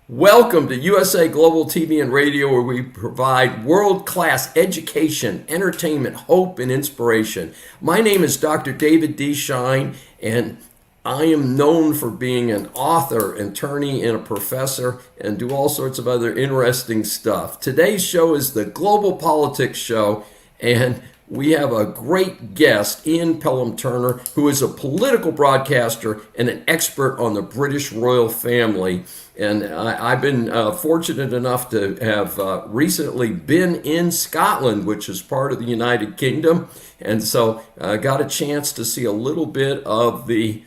Welcome to USA Global TV and Radio, where we provide world-class education, entertainment, hope, and inspiration. My name is Dr. David D. Schein, and I am known for being an author, attorney, and a professor, and do all sorts of other interesting stuff. Today's show is the Global Politics Show, and we have a great guest, Ian Pelham Turner, who is a political broadcaster and an expert on the British royal family. And I've been fortunate enough to have recently been in Scotland, which is part of the United Kingdom. And so I got a chance to see a little bit of the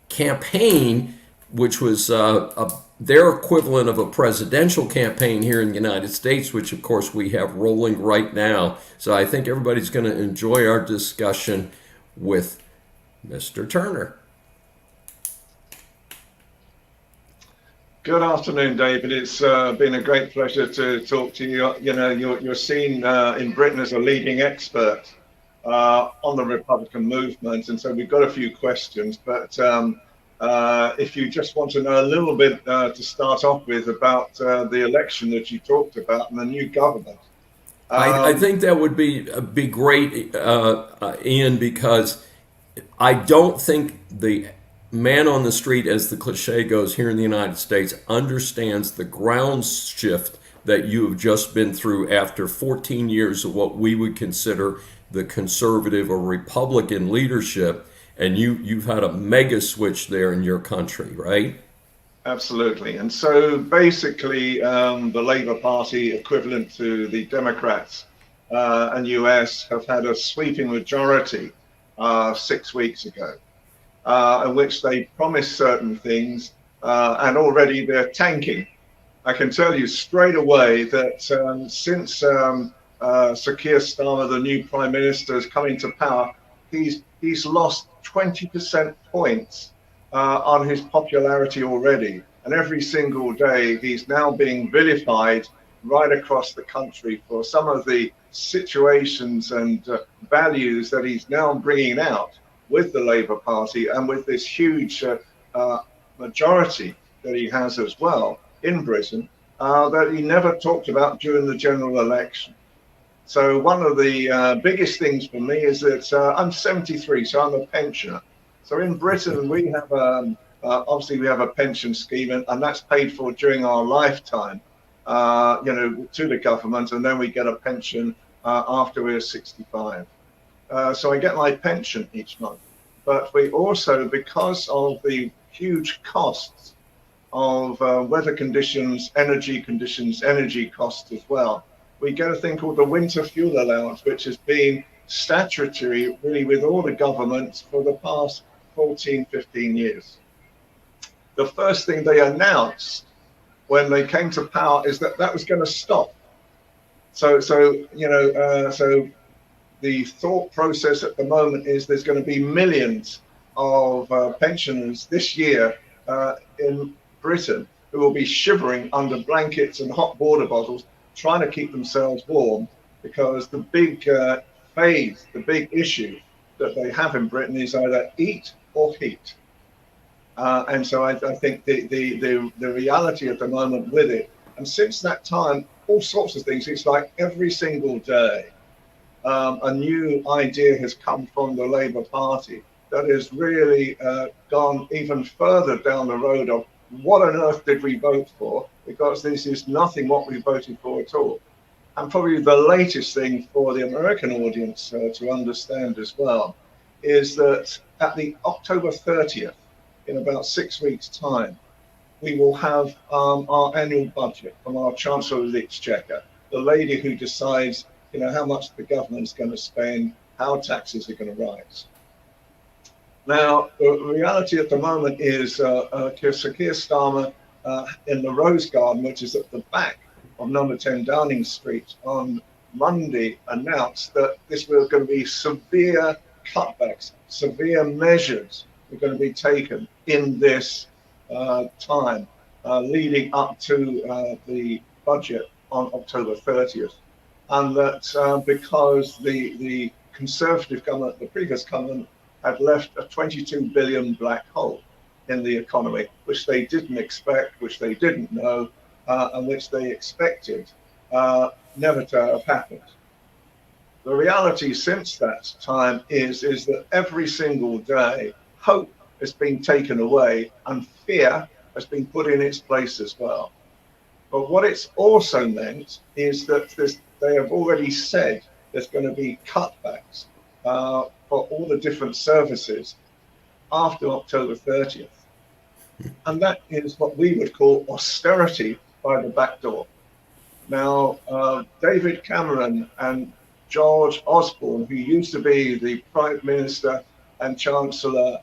campaign, which was their equivalent of a presidential campaign here in the United States, which of course we have rolling right now. So I think everybody's going to enjoy our discussion with Mr. Turner. Good afternoon, David. It's been a great pleasure to talk to you. You know, you're seen in Britain as a leading expert on the Republican movement, and so we've got a few questions. But if you just want to know a little bit to start off with about the election that you talked about and the new government. I think that would be great, Ian, because I don't think the man on the street, as the cliche goes here in the United States, understands the ground shift that you have just been through after 14 years of what we would consider the conservative or Republican leadership. And you've had a mega switch there in your country, right? Absolutely. And so basically, the Labour Party, equivalent to the Democrats and US, have had a sweeping majority 6 weeks ago, in which they promised certain things, and already they're tanking. I can tell you straight away that since Sir Keir Starmer, the new Prime Minister, has come into power, he's lost 20% points on his popularity already. And every single day, he's now being vilified right across the country for some of the situations and values that he's now bringing out with the Labour Party and with this huge majority that he has as well in Britain that he never talked about during the general election. So one of the biggest things for me is that I'm 73, so I'm a pensioner. So in Britain, we have obviously we have a pension scheme, and that's paid for during our lifetime, to the government, and then we get a pension after we're 65. So I get my pension each month. But we also, because of the huge costs of weather conditions, energy costs as well, we get a thing called the winter fuel allowance, which has been statutory really with all the governments for the past 14, 15 years. The first thing they announced when they came to power is that was going to stop. So the thought process at the moment is there's going to be millions of pensioners this year in Britain who will be shivering under blankets and hot water bottles, trying to keep themselves warm, because the big phase, the big issue that they have in Britain is either eat or heat. And so I think the reality at the moment with it, and since that time, all sorts of things, it's like every single day, a new idea has come from the Labour Party that has really gone even further down the road of what on earth did we vote for, because this is nothing what we voted for at all. And probably the latest thing for the American audience to understand as well is that at the October 30th, in about 6 weeks' time, we will have our annual budget from our Chancellor of the Exchequer, the lady who decides how much the government is going to spend, how taxes are going to rise. Now, the reality at the moment is Sir Keir Starmer in the Rose Garden, which is at the back of number 10 Downing Street, on Monday announced that this was going to be severe cutbacks, severe measures were going to be taken in this time leading up to the budget on October 30th. And that because the Conservative government, the previous government, had left a 22 billion black hole. in the economy, which they didn't expect, which they didn't know, and which they expected never to have happened. The reality since that time is that every single day, hope has been taken away and fear has been put in its place as well. But what it's also meant is that they have already said there's going to be cutbacks for all the different services after October 30th. And that is what we would call austerity by the back door. Now, David Cameron and George Osborne, who used to be the Prime Minister and Chancellor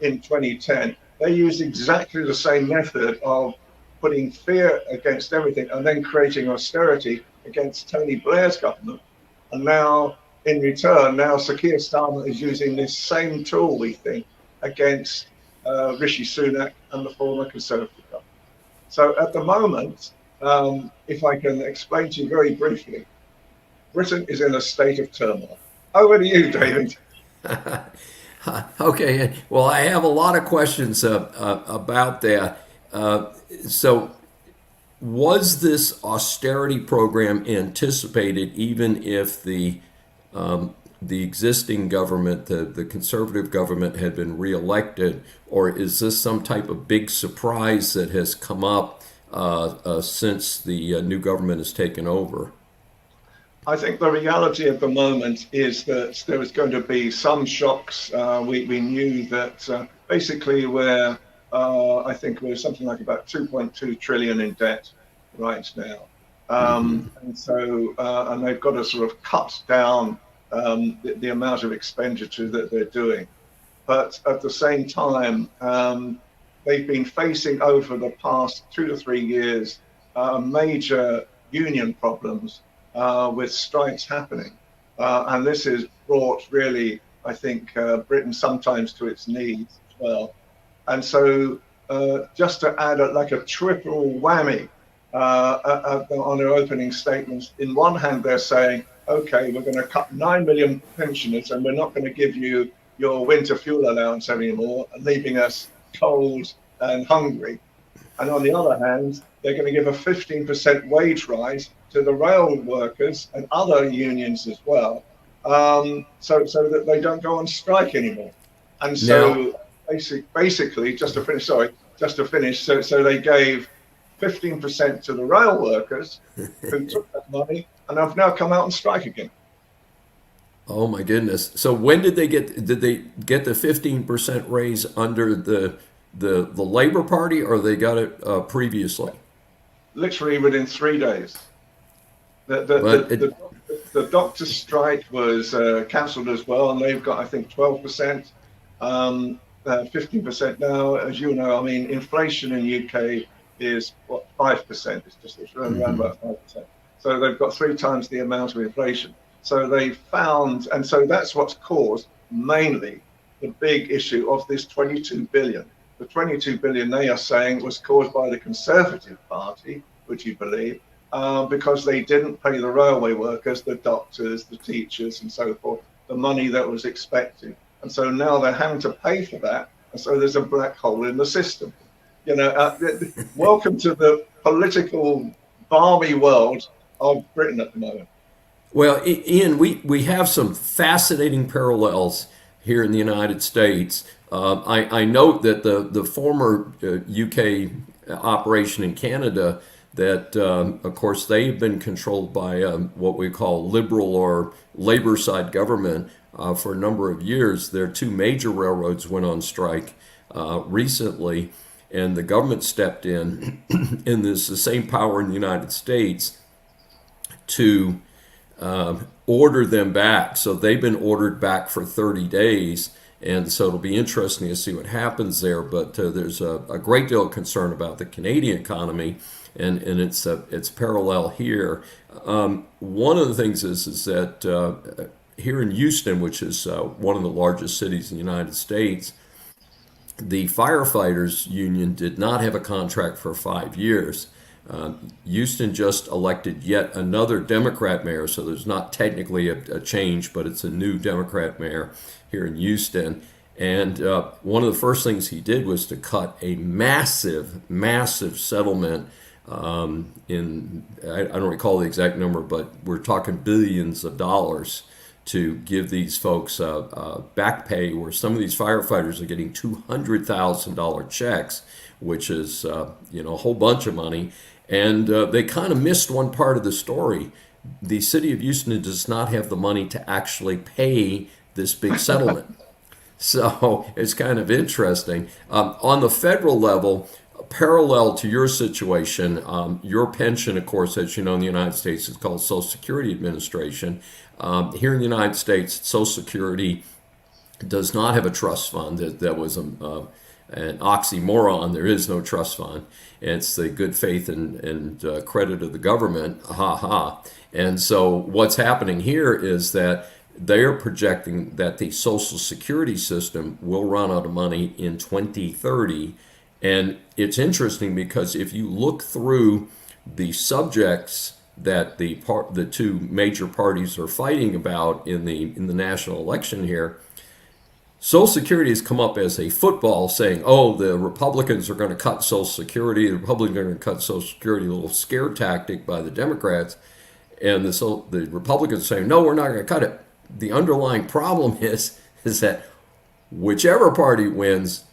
in 2010, they used exactly the same method of putting fear against everything and then creating austerity against Tony Blair's government. And now, in return, Sir Keir Starmer is using this same tool, we think, against Rishi Sunak and the former Conservative government. So at the moment, if I can explain to you very briefly, Britain is in a state of turmoil. Over to you, David. Okay, well, I have a lot of questions about that. So, was this austerity program anticipated even if the existing government, the conservative government, had been reelected, or is this some type of big surprise that has come up since the new government has taken over? I think the reality at the moment is that there is going to be some shocks. We knew that basically I think we're something like about 2.2 trillion in debt right now. And so, and they've got to sort of cut down the amount of expenditure that they're doing. But at the same time, they've been facing over the past 2 to 3 years major union problems with strikes happening. And this has brought really, I think, Britain sometimes to its knees as well. And so just to add like a triple whammy on their opening statements, in one hand they're saying, okay, we're going to cut 9 million pensioners and we're not going to give you your winter fuel allowance anymore, leaving us cold and hungry. And on the other hand, they're going to give a 15% wage rise to the rail workers and other unions as well, so that they don't go on strike anymore. And so basically, just to finish, so they gave 15% to the rail workers who took that money and have now come out and strike again. Oh my goodness! So when did they get the 15% raise under the Labor Party, or they got it previously? Literally within 3 days. The doctor's strike was cancelled as well, and they've got, I think, 12%, 15% now. As you know, I mean, inflation in UK is what, 5%. It's just around about 5%. So they've got 3 times the amount of inflation. So they found, and so that's what's caused mainly the big issue of this 22 billion. The 22 billion, they are saying, was caused by the Conservative Party, would you believe, because they didn't pay the railway workers, the doctors, the teachers, and so forth, the money that was expected. And so now they're having to pay for that. And so there's a black hole in the system. You know, welcome to the political balmy world of Britain at the moment. Well, Ian, we have some fascinating parallels here in the United States. I note that the former UK operation in Canada, that of course they've been controlled by what we call liberal or labor side government for a number of years. Their 2 major railroads went on strike recently, and the government stepped in, and there's the same power in the United States to order them back. So they've been ordered back for 30 days. And so it'll be interesting to see what happens there. But there's a great deal of concern about the Canadian economy, and it's parallel here. One of the things is that here in Houston, which is one of the largest cities in the United States, the firefighters union did not have a contract for 5 years. Houston just elected yet another Democrat mayor, so there's not technically a change, but it's a new Democrat mayor here in Houston. And one of the first things he did was to cut a massive, massive settlement. I don't recall the exact number, but we're talking billions of dollars to give these folks back pay, where some of these firefighters are getting $200,000 checks, which is a whole bunch of money. And they kind of missed one part of the story. The city of Houston does not have the money to actually pay this big settlement. So it's kind of interesting. On the federal level, parallel to your situation, your pension, of course, as you know, in the United States, is called Social Security Administration. Here in the United States, Social Security does not have a trust fund. That was an oxymoron. There is no trust fund. It's the good faith and credit of the government. Ha ha. And so what's happening here is that they're projecting that the Social Security system will run out of money in 2030. And it's interesting because if you look through the subjects that the two major parties are fighting about in the national election here, Social Security has come up as a football, saying, oh, the Republicans are going to cut Social Security, the Republicans are going to cut Social Security, a little scare tactic by the Democrats. And the Republicans saying, no, we're not going to cut it. The underlying problem is that whichever party wins,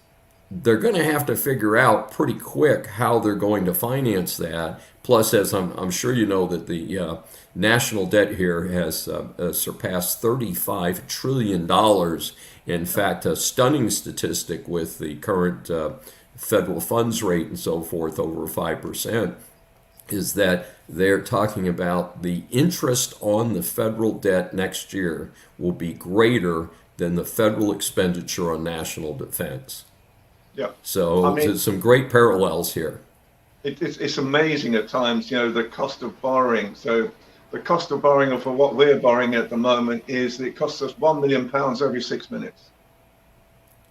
they're going to have to figure out pretty quick how they're going to finance that. Plus, as I'm sure you know, that the national debt here has surpassed $35 trillion. In fact, a stunning statistic with the current federal funds rate and so forth, over 5%, is that they're talking about the interest on the federal debt next year will be greater than the federal expenditure on national defense. Yeah. So there's some great parallels here. It's amazing at times, the cost of borrowing. So the cost of borrowing for what we're borrowing at the moment is it costs us £1 million every 6 minutes.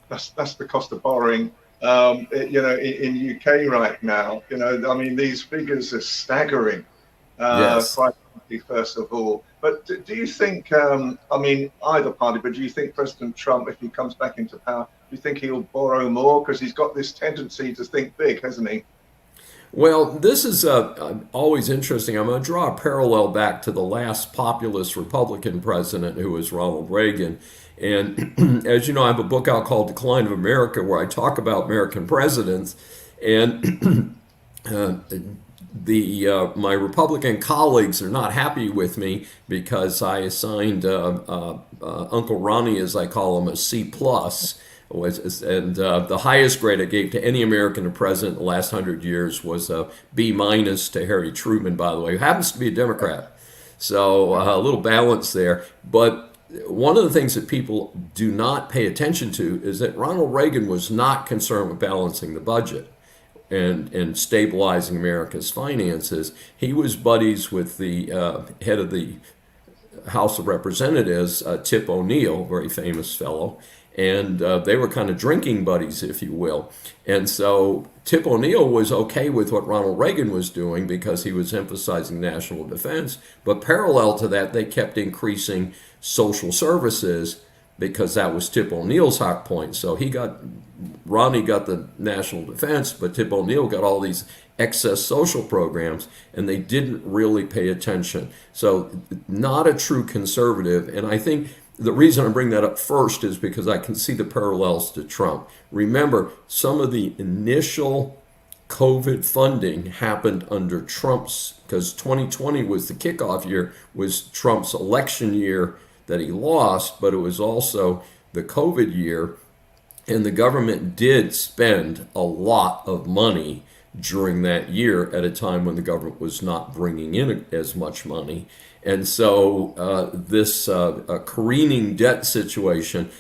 That's the cost of borrowing. In UK right now, these figures are staggering. Yes. Quite frankly, first of all. But do you think, either party, but do you think President Trump, if he comes back into power, do you think he'll borrow more? Because he's got this tendency to think big, hasn't he? Well, this is always interesting. I'm going to draw a parallel back to the last populist Republican president, who was Ronald Reagan. And as you know, I have a book out called Decline of America, where I talk about American presidents. And my Republican colleagues are not happy with me because I assigned Uncle Ronnie, as I call him, a C+. And the highest grade I gave to any American president in the last 100 years was a B- to Harry Truman, by the way, who happens to be a Democrat. So a little balance there. But one of the things that people do not pay attention to is that Ronald Reagan was not concerned with balancing the budget and stabilizing America's finances. He was buddies with the head of the House of Representatives, Tip O'Neill, very famous fellow. And they were kind of drinking buddies, if you will. And so Tip O'Neill was okay with what Ronald Reagan was doing because he was emphasizing national defense. But parallel to that, they kept increasing social services because that was Tip O'Neill's hot point. So Ronnie got the national defense, but Tip O'Neill got all these excess social programs, and they didn't really pay attention. So not a true conservative. And I think the reason I bring that up first is because I can see the parallels to Trump. Remember, some of the initial COVID funding happened under Trump's, because 2020 was the kickoff year, was Trump's election year that he lost, but it was also the COVID year. And the government did spend a lot of money during that year at a time when the government was not bringing in as much money. And so this careening debt situation,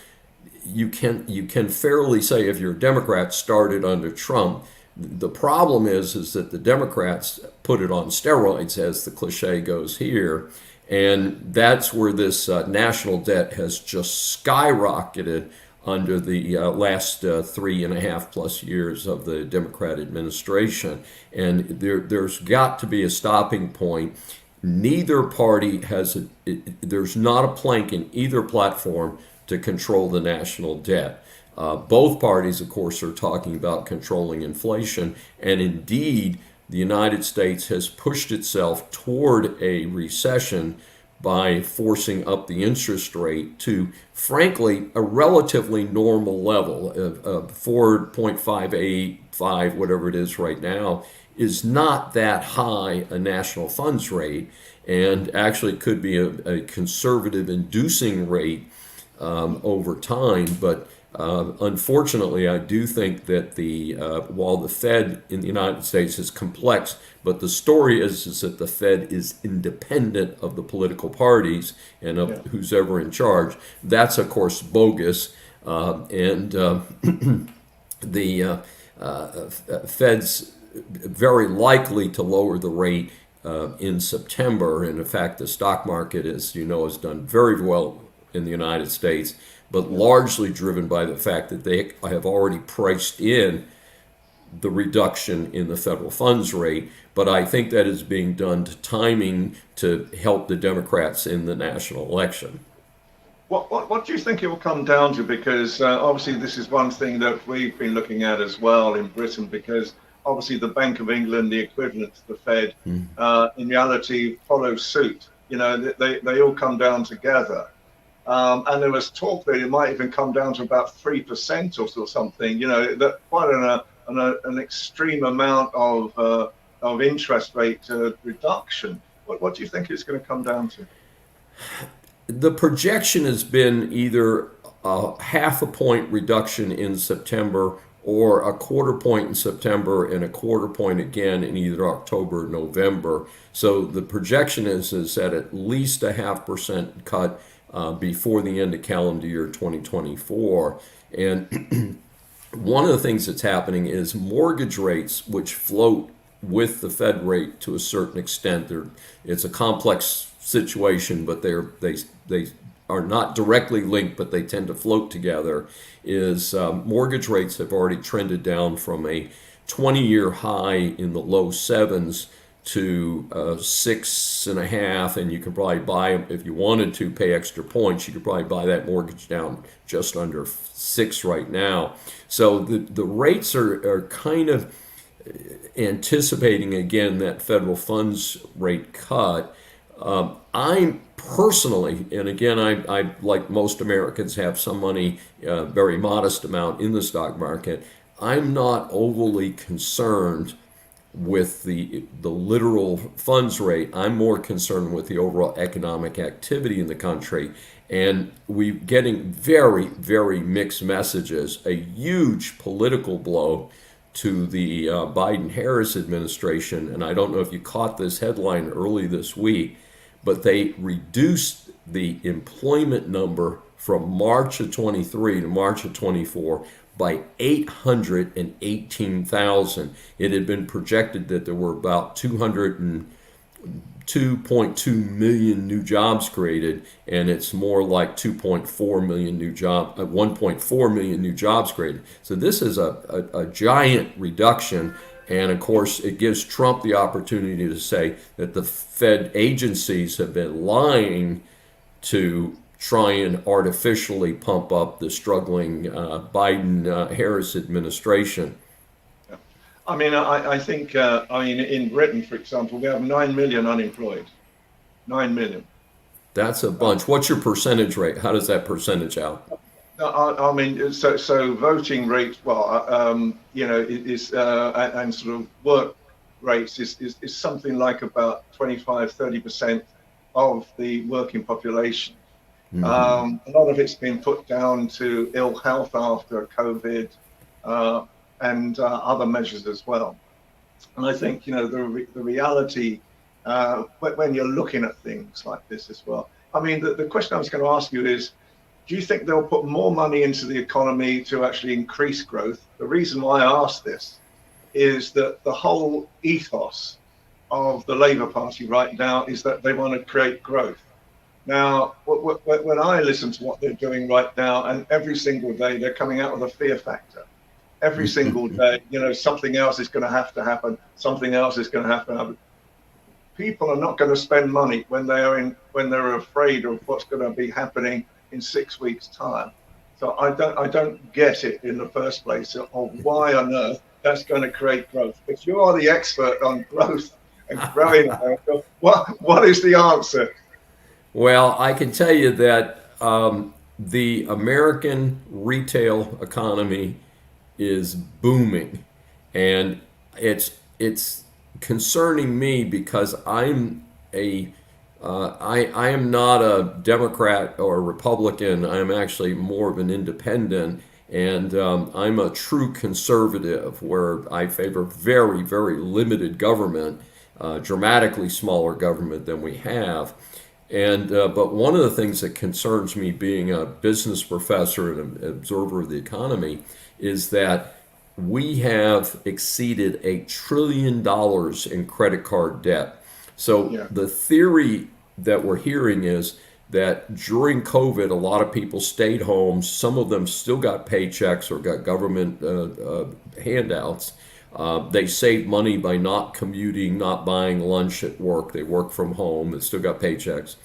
you can fairly say, if you're a Democrat, started under Trump. The problem is that the Democrats put it on steroids, as the cliche goes here. And that's where this national debt has just skyrocketed under the last 3.5+ years of the Democrat administration. And there's got to be a stopping point. Neither party there's not a plank in either platform to control the national debt. Both parties, of course, are talking about controlling inflation, and indeed, the United States has pushed itself toward a recession by forcing up the interest rate to, frankly, a relatively normal level of 4.585, whatever it is right now, is not that high a national funds rate, and actually could be a conservative inducing rate over time. But unfortunately, I do think that while the Fed in the United States is complex, but the story is that the Fed is independent of the political parties and of who's ever in charge. That's, of course, bogus. The Fed's very likely to lower the rate in September. And in fact, the stock market, as you know, has done very well in the United States, but largely driven by the fact that they have already priced in the reduction in the federal funds rate. But I think that is being done to timing to help the Democrats in the national election. What do you think it will come down to? Because obviously this is one thing that we've been looking at as well in Britain, because obviously the Bank of England, the equivalent to the Fed, in reality follows suit. You know, they all come down together. And there was talk that it might even come down to about 3% or something. You know, that quite an extreme amount of interest rate reduction. What do you think it's going to come down to? The projection has been either a half a point reduction in September, or a quarter point in September and a quarter point again in either October or November. So the projection is at least a 0.5% cut before the end of calendar year 2024. And one of the things that's happening is mortgage rates, which float with the Fed rate to a certain extent. It's a complex situation, but they are not directly linked, but they tend to float together. Mortgage rates have already trended down from a 20-year high in the low sevens to 6.5, and you could probably buy, if you wanted to pay extra points, you could probably buy that mortgage down just under 6 right now. So the rates are kind of anticipating again that federal funds rate cut. I'm personally, and again, I like most Americans have some money, very modest amount in the stock market. I'm not overly concerned with the literal funds rate. I'm more concerned with the overall economic activity in the country. And we're getting very, very mixed messages. A huge political blow to the Biden-Harris administration. And I don't know if you caught this headline early this week, but they reduced the employment number from March of 23 to March of 24 by 818,000. It had been projected that there were about 202.2 million new jobs created, and it's more like 2.4 million new jobs, 1.4 million new jobs created. So this is a giant reduction. And of course, it gives Trump the opportunity to say that the Fed agencies have been lying to try and artificially pump up the struggling Biden-Harris administration. I mean, I think, in Britain, for example, we have 9 million unemployed. 9 million. That's a bunch. What's your percentage rate? How does that percentage out? I mean, so voting rates, is and sort of work rates is something like about 25-30% of the working population. Mm-hmm. A lot of it's been put down to ill health after COVID and other measures as well. And I think, the reality when you're looking at things like this as well. I mean, the question I was going to ask you is, do you think they'll put more money into the economy to actually increase growth? The reason why I ask this is that the whole ethos of the Labour Party right now is that they want to create growth. Now, when I listen to what they're doing right now, and every single day they're coming out with a fear factor. Every single day, something else is going to have to happen. Something else is going to have to happen. People are not going to spend money when they're afraid of what's going to be happening in 6 weeks' time. So I don't get it in the first place of why on earth that's going to create growth. If you are the expert on growth and growing America, what is the answer? Well, I can tell you that the American retail economy is booming, and it's concerning me because I am not a Democrat or a Republican. I'm actually more of an independent, and I'm a true conservative where I favor very, very limited government, dramatically smaller government than we have. And but one of the things that concerns me, being a business professor and an observer of the economy, is that we have exceeded $1 trillion in credit card debt. So Yeah. the theory that we're hearing is that during COVID, a lot of people stayed home. Some of them still got paychecks or got government handouts. They saved money by not commuting, not buying lunch at work. They worked from home and still got paychecks.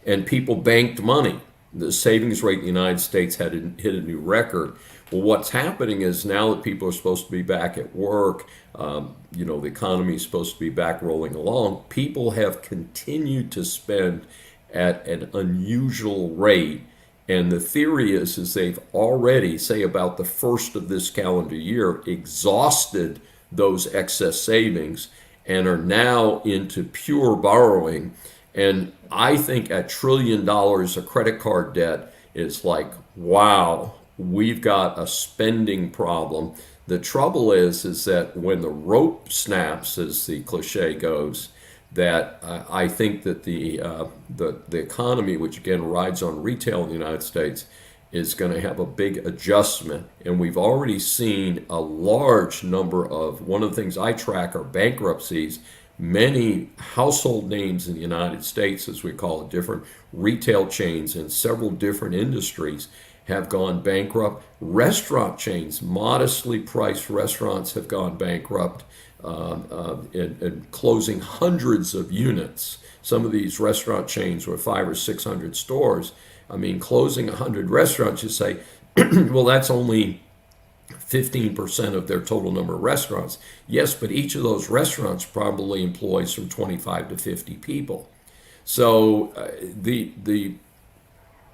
And people banked money. The savings rate in the United States had hit a new record. Well, what's happening is now that people are supposed to be back at work, the economy is supposed to be back rolling along, people have continued to spend at an unusual rate. And the theory is they've already, say about the first of this calendar year, exhausted those excess savings and are now into pure borrowing. And I think $1 trillion of credit card debt is like, wow, we've got a spending problem. The trouble is that when the rope snaps, as the cliche goes, that I think that the economy, which again rides on retail in the United States, is going to have a big adjustment. And we've already seen a large number of, one of the things I track are bankruptcies. Many household names in the United States, as we call it, different retail chains in several different industries have gone bankrupt. Restaurant chains, modestly priced restaurants, have gone bankrupt and closing hundreds of units. Some of these restaurant chains were 500 or 600 stores. I mean, closing 100 restaurants, you say, well, that's only 15% of their total number of restaurants. Yes, but each of those restaurants probably employs from 25 to 50 people. So the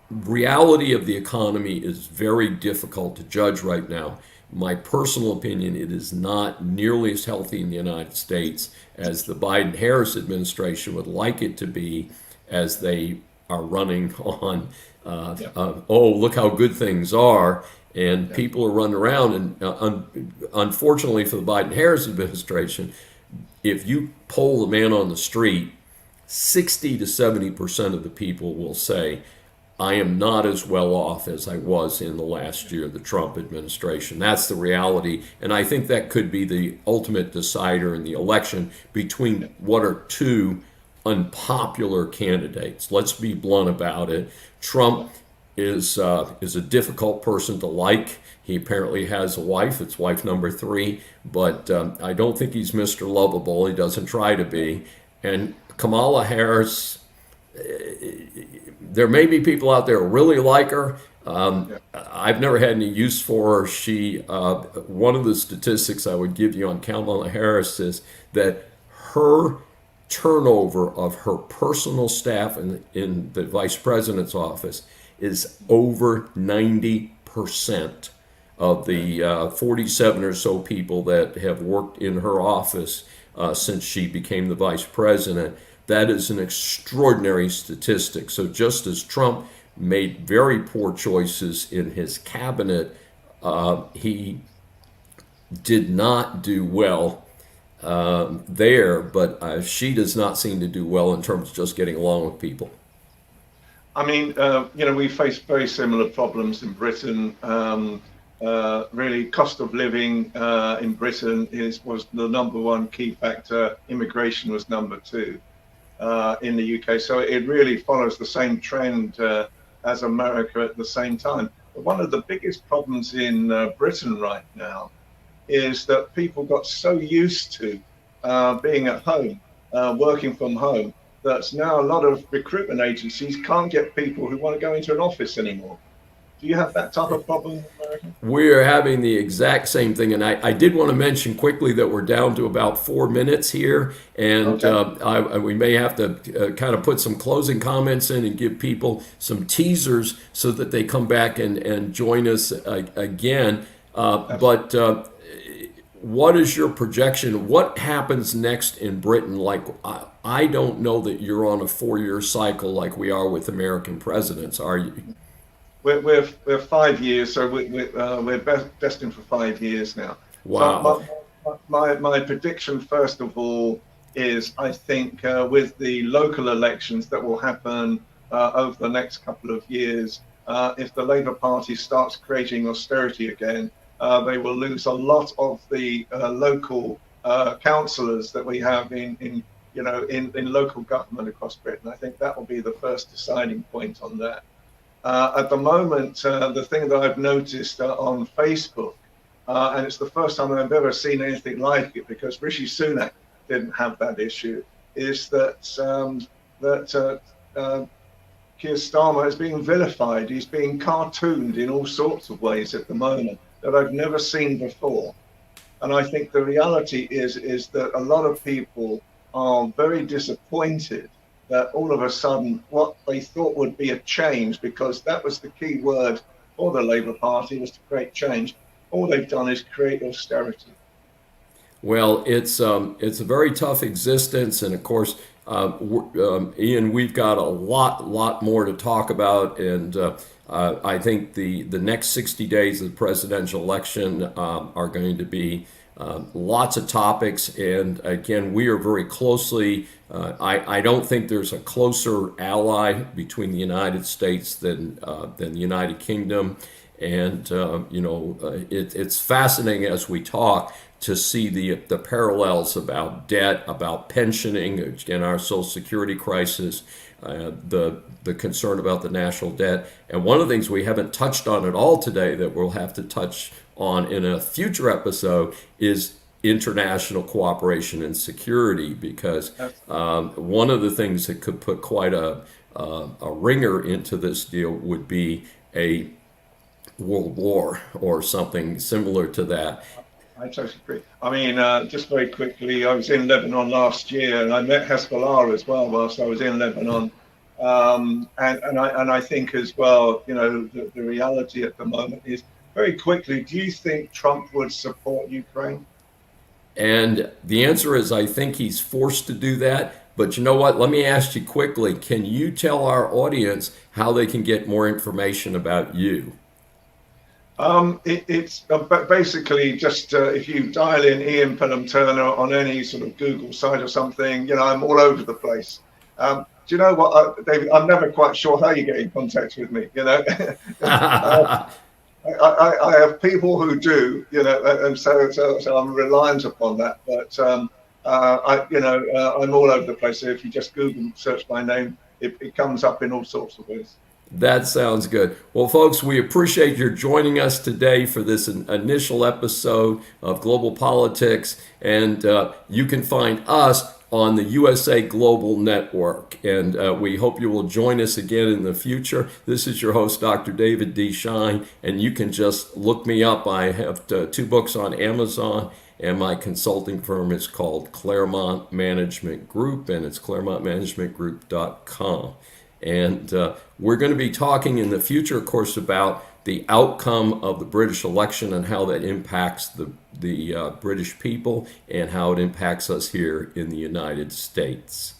reality of the economy is very difficult to judge right now. My personal opinion, it is not nearly as healthy in the United States as the Biden-Harris administration would like it to be, as they are running on, look how good things are. And people are running around, and unfortunately for the Biden-Harris administration, if you poll the man on the street, 60 to 70% of the people will say, I am not as well off as I was in the last year, the Trump administration. That's the reality. And I think that could be the ultimate decider in the election between what are two unpopular candidates. Let's be blunt about it. Trump is a difficult person to like. He apparently has a wife. It's wife number 3. But I don't think he's Mr. Lovable. He doesn't try to be. And Kamala Harris, there may be people out there who really like her. I've never had any use for her. One of the statistics I would give you on Kamala Harris is that her turnover of her personal staff in the vice president's office is over 90% of the 47 or so people that have worked in her office since she became the vice president. That is an extraordinary statistic. So just as Trump made very poor choices in his cabinet, he did not do well there, but she does not seem to do well in terms of just getting along with people. I mean, we face very similar problems in Britain. Really, cost of living in Britain was the number one key factor. Immigration was number 2 in the UK. So it really follows the same trend as America at the same time. But one of the biggest problems in Britain right now is that people got so used to being at home, working from home, that now a lot of recruitment agencies can't get people who want to go into an office anymore. Do you have that type of problem in America? We're having the exact same thing, and I did want to mention quickly that we're down to about 4 minutes here, and Okay. we may have to kind of put some closing comments in and give people some teasers so that they come back and join us again. But what is your projection? What happens next in Britain? Like, I don't know that you're on a 4-year cycle like we are with American presidents, are you? We're 5 years, so we're destined for 5 years now. Wow. So my prediction, first of all, is I think with the local elections that will happen over the next couple of years, if the Labour Party starts creating austerity again, they will lose a lot of the local councillors that we have in local government across Britain. I think that will be the first deciding point on that. At the moment, the thing that I've noticed on Facebook, and it's the first time I've ever seen anything like it because Rishi Sunak didn't have that issue, is that Keir Starmer is being vilified. He's being cartooned in all sorts of ways at the moment that I've never seen before. And I think the reality is that a lot of people are very disappointed that all of a sudden what they thought would be a change, because that was the key word for the Labour Party, was to create change. All they've done is create austerity. Well, it's a very tough existence, and of course, Ian, we've got a lot more to talk about, and I think the next 60 days of the presidential election are going to be lots of topics, and again, we are very closely. I don't think there's a closer ally between the United States than the United Kingdom, and it's fascinating as we talk to see the parallels about debt, about pensioning, again, our Social Security crisis, the concern about the national debt. And one of the things we haven't touched on at all today that we'll have to touch on in a future episode is international cooperation and security, because one of the things that could put quite a ringer into this deal would be a world war or something similar to that. I totally agree. I mean, just very quickly, I was in Lebanon last year, and I met Hezbollah as well whilst I was in Lebanon. And I think as well, the reality at the moment is, very quickly, do you think Trump would support Ukraine? And the answer is, I think he's forced to do that. But you know what? Let me ask you quickly. Can you tell our audience how they can get more information about you? It's basically just if you dial in Ian Pelham Turner on any sort of Google site or something, I'm all over the place. Do you know what, David? I'm never quite sure how you get in contact with me. I have people who do, and so I'm reliant upon that. But I'm all over the place. So if you just Google search my name, it comes up in all sorts of ways. That sounds good. Well, folks, we appreciate your joining us today for this initial episode of Global Politics. And you can find us on the USA Global Network. And we hope you will join us again in the future. This is your host, Dr. David D. Schein. And you can just look me up. I have 2 books on Amazon. And my consulting firm is called Claremont Management Group. And it's ClaremontManagementGroup.com. And we're going to be talking in the future, of course, about the outcome of the British election and how that impacts the British people and how it impacts us here in the United States.